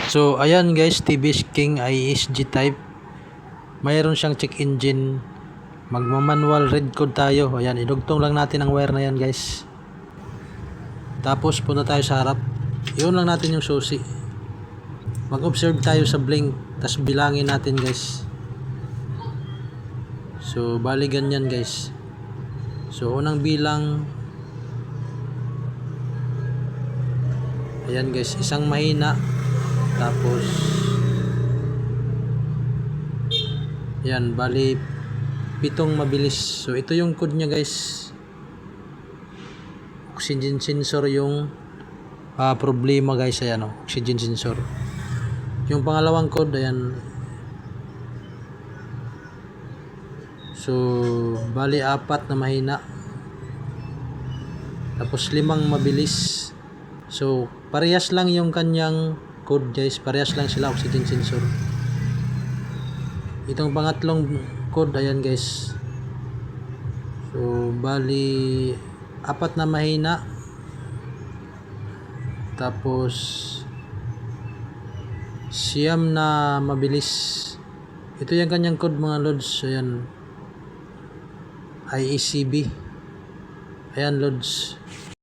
So ayan guys, TVS King ISG type. Mayroon siyang check engine. Magma-manual read code tayo. Ayan, idugtong lang natin ang wire na yan guys. Tapos punta tayo sa harap. Iyon lang natin yung susi. Mag-observe tayo sa blink. Tapos bilangin natin guys. So bali ganyan guys. So unang bilang, ayan guys, isang mahina. Tapos ayan, bali 7 mabilis. So ito yung code niya guys. Oxygen sensor yung problema guys. Ayan o, oxygen sensor. Yung pangalawang code, ayan. So bali 4 na mahina. Tapos 5 mabilis. So parehas lang yung kanyang code guys. Parehas lang sila, oxygen sensor. Itong pangatlong code, ayan guys. So bali 4 na mahina. Tapos 9 na mabilis. Ito yung kanyang code mga lods. Ayan, IECB. Ayan lods.